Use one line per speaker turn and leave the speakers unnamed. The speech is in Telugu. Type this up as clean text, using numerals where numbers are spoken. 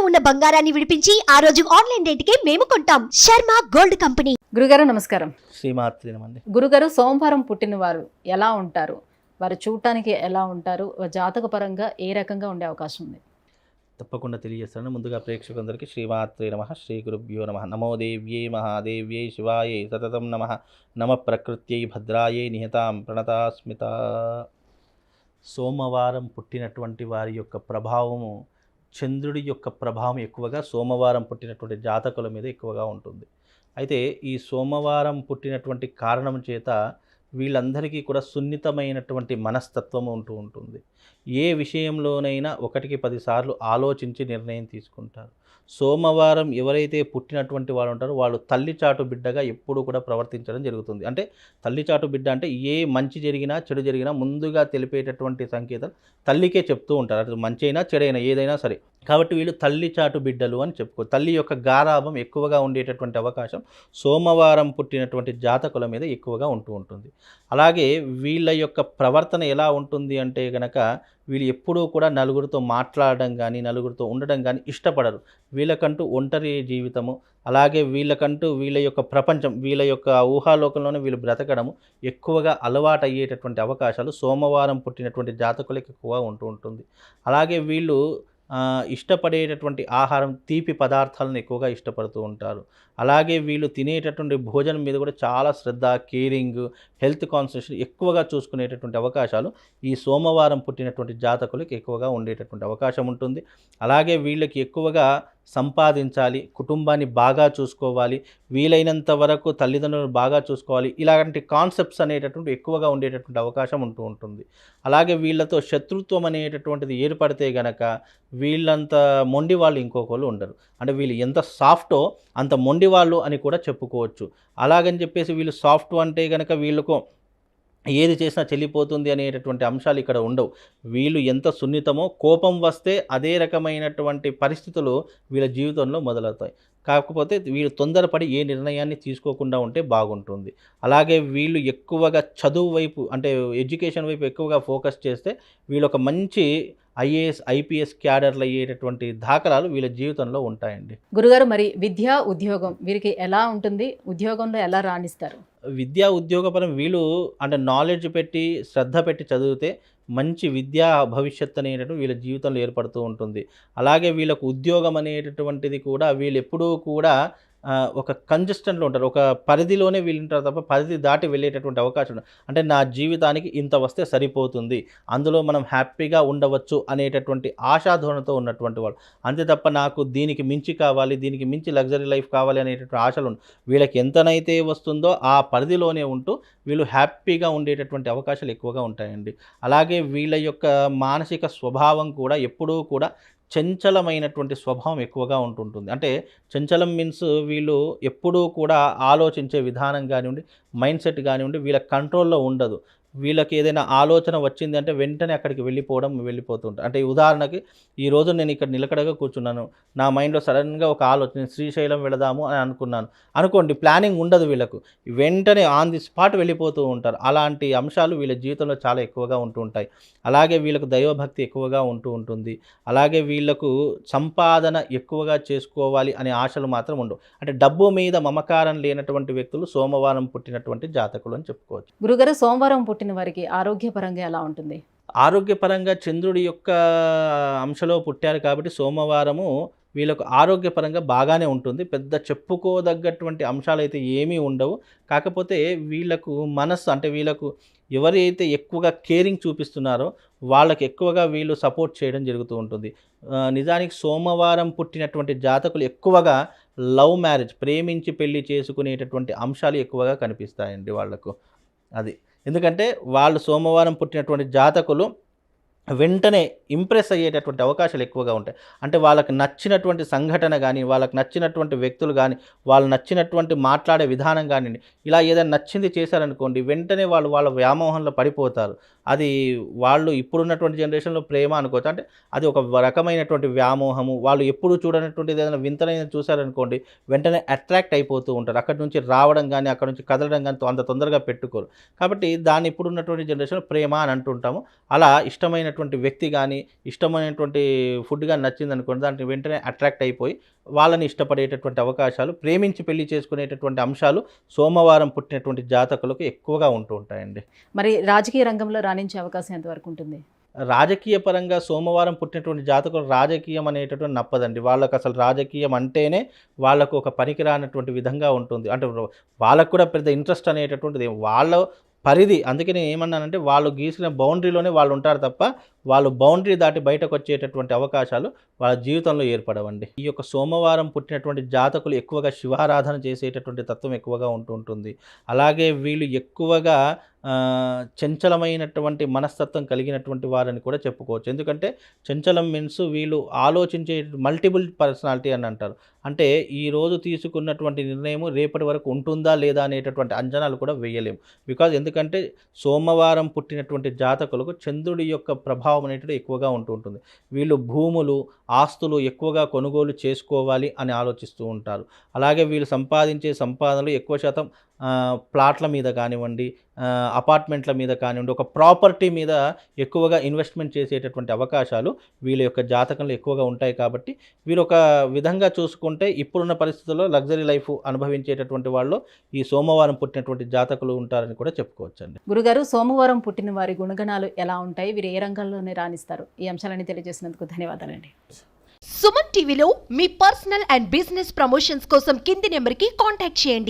ఉన్న బంగారాన్ని విడిపించి ఆ రోజు ఆన్లైన్ రేటుకే మేము కొంటాం. Sharma gold company.
గురుగారు నమస్కారం.
శ్రీమాత్రి నమండి.
గురుగారు, సోమవారం పుట్టిన వారు ఎలా ఉంటారు? వారు చూడటానికి ఎలా ఉంటారు? జాతక పరంగా ఏ రకంగా ఉండే అవకాశం ఉంది?
తప్పకుండా తెలియజేస్తాను. ముందుగా ప్రేక్షకులందరికీ శ్రీమాత్రే నమః, శ్రీ గురుభ్యో నమః. నమో దేవ్యై మహాదేవ్యై శివాయై సతతం నమః. నమ ప్రకృత్యై భద్రాయై నిహతాం ప్రణతాస్మిత. సోమవారం పుట్టినటువంటి వారి యొక్క ప్రభావము, చంద్రుడి యొక్క ప్రభావం ఎక్కువగా సోమవారం పుట్టినటువంటి జాతకుల మీద ఎక్కువగా ఉంటుంది. అయితే ఈ సోమవారం పుట్టినటువంటి కారణం చేత వీళ్ళందరికీ కూడా సున్నితమైనటువంటి మనస్తత్వం ఉంటూ ఉంటుంది. ఏ విషయంలోనైనా 1కి 10 సార్లు ఆలోచించి నిర్ణయం తీసుకుంటారు. సోమవారం ఎవరైతే పుట్టినటువంటి వాళ్ళు ఉంటారో వాళ్ళు తల్లిచాటు బిడ్డగా ఎప్పుడూ కూడా ప్రవర్తించడం జరుగుతుంది. అంటే తల్లిచాటు బిడ్డ అంటే ఏ మంచి జరిగినా చెడు జరిగినా ముందుగా తెలిపేటటువంటి సంకేతాలు తల్లికే చెప్తూ ఉంటారు. అది మంచి అయినా చెడైనా ఏదైనా సరే. కాబట్టి వీళ్ళు తల్లిచాటు బిడ్డలు అని చెప్పుకోవచ్చు. తల్లి యొక్క గారాభం ఎక్కువగా ఉండేటటువంటి అవకాశం సోమవారం పుట్టినటువంటి జాతకుల మీద ఎక్కువగా ఉంటూ ఉంటుంది. అలాగే వీళ్ళ యొక్క ప్రవర్తన ఎలా ఉంటుంది అంటే గనక వీళ్ళు ఎప్పుడూ కూడా నలుగురితో మాట్లాడడం కానీ నలుగురితో ఉండడం కానీ ఇష్టపడరు. వీళ్ళకంటూ ఒంటరి జీవితము, అలాగే వీళ్ళకంటూ వీళ్ళ యొక్క ప్రపంచం, వీళ్ళ యొక్క ఊహాలోకంలోనే వీళ్ళు బ్రతకడము ఎక్కువగా అలవాటు అయ్యేటటువంటి అవకాశాలు సోమవారం పుట్టినటువంటి జాతకులకు ఎక్కువగా ఉంటూ ఉంటుంది. అలాగే వీళ్ళు ఇష్టపడేటటువంటి ఆహారం తీపి పదార్థాలను ఎక్కువగా ఇష్టపడుతూ ఉంటారు. అలాగే వీళ్ళు తినేటటువంటి భోజనం మీద కూడా చాలా శ్రద్ధ, కేరింగ్, హెల్త్ కాన్సన్ట్రేషన్ ఎక్కువగా చూసుకునేటటువంటి అవకాశాలు ఈ సోమవారం పుట్టినటువంటి జాతకులకు ఎక్కువగా ఉండేటటువంటి అవకాశం ఉంటుంది. అలాగే వీళ్ళకి ఎక్కువగా సంపాదించాలి, కుటుంబాన్ని బాగా చూసుకోవాలి, వీలైనంత వరకు తల్లిదండ్రులను బాగా చూసుకోవాలి, ఇలాంటి కాన్సెప్ట్స్ అనేటటువంటి ఎక్కువగా ఉండేటటువంటి అవకాశం ఉంటూ ఉంటుంది. అలాగే వీళ్ళతో శత్రుత్వం అనేటటువంటిది ఏర్పడితే గనక వీళ్ళంత మొండి వాళ్ళు ఇంకొకరు ఉండరు. అంటే వీళ్ళు ఎంత సాఫ్టో అంత మొండి వాళ్ళు అని కూడా చెప్పుకోవచ్చు. అలాగని చెప్పేసి వీళ్ళు సాఫ్ట్ అంటే కనుక వీళ్ళకు ఏది చేసినా చెల్లిపోతుంది అనేటటువంటి అంశాలు ఇక్కడ ఉండవు. వీళ్ళు ఎంత సున్నితమో కోపం వస్తే అదే రకమైనటువంటి పరిస్థితులు వీళ్ళ జీవితంలో మొదలవుతాయి. కాకపోతే వీళ్ళు తొందరపడి ఏ నిర్ణయాన్ని తీసుకోకుండా ఉంటే బాగుంటుంది. అలాగే వీళ్ళు ఎక్కువగా చదువు వైపు అంటే ఎడ్యుకేషన్ వైపు ఎక్కువగా ఫోకస్ చేస్తే వీళ్ళు ఒక మంచి ఐఏఎస్, ఐపీఎస్ క్యాడర్లు అయ్యేటటువంటి దాఖలాలు వీళ్ళ జీవితంలో ఉంటాయండి.
గురుగారు, మరి విద్య, ఉద్యోగం వీరికి ఎలా ఉంటుంది? ఉద్యోగంలో ఎలా రాణిస్తారు?
విద్యా ఉద్యోగపరం వీళ్ళు అంటే నాలెడ్జ్ పెట్టి శ్రద్ధ పెట్టి చదివితే మంచి విద్యా భవిష్యత్తు అనేటటువంటి వీళ్ళ జీవితంలో ఏర్పడుతూ ఉంటుంది. అలాగే వీళ్ళకు ఉద్యోగం అనేటటువంటిది కూడా వీళ్ళు ఎప్పుడూ కూడా ఒక కంజెస్టెంట్లో ఉంటారు. ఒక పరిధిలోనే వీళ్ళు ఉంటారు తప్ప పరిధి దాటి వెళ్ళేటటువంటి అవకాశం ఉండదు. అంటే నా జీవితానికి ఇంత వస్తే సరిపోతుంది, అందులో మనం హ్యాపీగా ఉండవచ్చు అనేటటువంటి ఆశాధోరణతో ఉన్నటువంటి వాళ్ళు. అంతే తప్ప నాకు దీనికి మించి కావాలి, దీనికి మించి లగ్జరీ లైఫ్ కావాలి అనేటటువంటి ఆశలు ఉండవు. వీళ్ళకి ఎంతనైతే వస్తుందో ఆ పరిధిలోనే ఉంటూ వీళ్ళు హ్యాపీగా ఉండేటటువంటి అవకాశాలు ఎక్కువగా ఉంటాయండి. అలాగే వీళ్ళ యొక్క మానసిక స్వభావం కూడా ఎప్పుడూ కూడా చంచలమైనటువంటి స్వభావం ఎక్కువగా ఉంటుంటుంది. అంటే చంచలం మీన్స్ వీళ్ళు ఎప్పుడూ కూడా ఆలోచించే విధానం కానివ్వండి, మైండ్ సెట్ కానివ్వండి వీళ్ళ కంట్రోల్లో ఉండదు. వీళ్ళకి ఏదైనా ఆలోచన వచ్చింది అంటే వెంటనే అక్కడికి వెళ్ళిపోతుంటారు. అంటే ఉదాహరణకి ఈరోజు నేను ఇక్కడ నిలకడగా కూర్చున్నాను, నా మైండ్లో సడన్గా ఒక ఆలోచన శ్రీశైలం వెళదాము అని అనుకున్నాను అనుకోండి, ప్లానింగ్ ఉండదు వీళ్ళకు, వెంటనే ఆన్ ది స్పాట్ వెళ్ళిపోతూ ఉంటారు. అలాంటి అంశాలు వీళ్ళ జీవితంలో చాలా ఎక్కువగా ఉంటూ ఉంటాయి. అలాగే వీళ్ళకు దైవభక్తి ఎక్కువగా ఉంటూ ఉంటుంది. అలాగే వీళ్ళకు సంపాదన ఎక్కువగా చేసుకోవాలి అనే ఆశలు మాత్రం ఉండవు. అంటే డబ్బు మీద మమకారం లేనటువంటి వ్యక్తులు సోమవారం పుట్టినటువంటి జాతకులు అని చెప్పుకోవచ్చు.
గురుగారు, సోమవారం పుట్టిన వారికి ఆరోగ్యపరంగా ఎలా ఉంటుంది?
ఆరోగ్యపరంగా చంద్రుడి యొక్క అంశలో పుట్టారు కాబట్టి సోమవారము వీళ్ళకు ఆరోగ్యపరంగా బాగానే ఉంటుంది. పెద్ద చెప్పుకోదగ్గటువంటి అంశాలు అయితే ఏమీ ఉండవు. కాకపోతే వీళ్ళకు మనస్సు అంటే వీళ్ళకు ఎవరైతే ఎక్కువగా కేరింగ్ చూపిస్తున్నారో వాళ్ళకి ఎక్కువగా వీళ్ళు సపోర్ట్ చేయడం జరుగుతూ ఉంటుంది. నిజానికి సోమవారం పుట్టినటువంటి జాతకులు ఎక్కువగా లవ్ మ్యారేజ్, ప్రేమించి పెళ్లి చేసుకునేటటువంటి అంశాలు ఎక్కువగా కనిపిస్తాయండి వాళ్లకు. అది ఎందుకంటే వాళ్ళు సోమవారం పుట్టినటువంటి జాతకులు వెంటనే ఇంప్రెస్ అయ్యేటటువంటి అవకాశాలు ఎక్కువగా ఉంటాయి. అంటే వాళ్ళకి నచ్చినటువంటి సంఘటన కానీ, వాళ్ళకి నచ్చినటువంటి వ్యక్తులు కానీ, వాళ్ళు నచ్చినటువంటి మాట్లాడే విధానం కానివ్వండి, ఇలా ఏదైనా నచ్చింది చేశారనుకోండి వెంటనే వాళ్ళు వాళ్ళ వ్యామోహంలో పడిపోతారు. అది వాళ్ళు ఇప్పుడున్నటువంటి జనరేషన్లో ప్రేమ అనుకోవచ్చు. అంటే అది ఒక రకమైనటువంటి వ్యామోహము. వాళ్ళు ఎప్పుడు చూడనటువంటిది ఏదైనా వింతనైన చూశారనుకోండి, వెంటనే అట్రాక్ట్ అయిపోతూ ఉంటారు. అక్కడి నుంచి రావడం కానీ, అక్కడి నుంచి కదలడం కానీ అంత తొందరగా పెట్టుకోరు. కాబట్టి దాన్ని ఇప్పుడున్నటువంటి జనరేషన్లో ప్రేమ అని అంటుంటాము. అలా ఇష్టమైనటువంటి వ్యక్తి కానీ, ఇష్టమైనటువంటి ఫుడ్ కానీ నచ్చిందనుకోండి, దానికి వెంటనే అట్రాక్ట్ అయిపోయి వాళ్ళని ఇష్టపడేటటువంటి అవకాశాలు, ప్రేమించి పెళ్లి చేసుకునేటటువంటి అంశాలు సోమవారం పుట్టినటువంటి జాతకులకు ఎక్కువగా ఉంటూ ఉంటాయండి.
మరి రాజకీయ రంగంలో రాణించే అవకాశం ఎంతవరకు ఉంటుంది?
రాజకీయ పరంగా సోమవారం పుట్టినటువంటి జాతకులు రాజకీయం అనేటటువంటి నప్పదండి. వాళ్ళకు అసలు రాజకీయం అంటేనే వాళ్ళకు ఒక పనికిరానటువంటి విధంగా ఉంటుంది. అంటే వాళ్ళకు కూడా పెద్ద ఇంట్రెస్ట్ అనేటటువంటిది వాళ్ళ పరిధి. అందుకే నేను ఏమన్నానంటే వాళ్ళు గీసిన బౌండరీలోనే వాళ్ళు ఉంటారు తప్ప వాళ్ళు బౌండరీ దాటి బయటకు వచ్చేటటువంటి అవకాశాలు వాళ్ళ జీవితంలో ఏర్పడవండి. ఈ యొక్క సోమవారం పుట్టినటువంటి జాతకులు ఎక్కువగా శివారాధన చేసేటటువంటి తత్వం ఎక్కువగా ఉంటుంది. అలాగే వీళ్ళు ఎక్కువగా చంచలమైనటువంటి మనస్తత్వం కలిగినటువంటి వారని కూడా చెప్పుకోవచ్చు. ఎందుకంటే చంచలం మీన్స్ వీళ్ళు ఆలోచించే మల్టిపుల్ పర్సనాలిటీ అని అంటారు. అంటే ఈరోజు తీసుకున్నటువంటి నిర్ణయం రేపటి వరకు ఉంటుందా లేదా అనేటటువంటి అంచనాలు కూడా వేయలేము. బికాజ్ ఎందుకంటే సోమవారం పుట్టినటువంటి జాతకులకు చంద్రుడి యొక్క ప్రభావం అనేటిది ఎక్కువగా ఉంటుంది. వీళ్ళు భూములు, ఆస్తులు ఎక్కువగా కొనుగోలు చేసుకోవాలి అని ఆలోచిస్తూ ఉంటారు. అలాగే వీళ్ళు సంపాదించే సంపాదనలు ఎక్కువ శాతం ప్లాట్ల మీద కానివ్వండి, అపార్ట్మెంట్ల మీద కానివ్వండి, ఒక ప్రాపర్టీ మీద ఎక్కువగా ఇన్వెస్ట్మెంట్ చేసేటటువంటి అవకాశాలు వీళ్ళ యొక్క జాతకంలో ఎక్కువగా ఉంటాయి. కాబట్టి వీరు ఒక విధంగా చూసుకుంటే ఇప్పుడున్న పరిస్థితుల్లో లగ్జరీ లైఫ్ అనుభవించేటటువంటి వాళ్ళు ఈ సోమవారం పుట్టినటువంటి జాతకులు ఉంటారని కూడా చెప్పుకోవచ్చండి.
గురుగారు, సోమవారం పుట్టిన వారి గుణగణాలు ఎలా ఉంటాయి? వీరు ఏ రంగంలోనే రాణిస్తారు? ఈ అంశాలని తెలియజేసినందుకు ధన్యవాదాలండి.
సుమన్ టీవీలో మీ పర్సనల్ అండ్ బిజినెస్ ప్రమోషన్స్ కోసం కింది నెంబర్కి కాంటాక్ట్ చేయండి.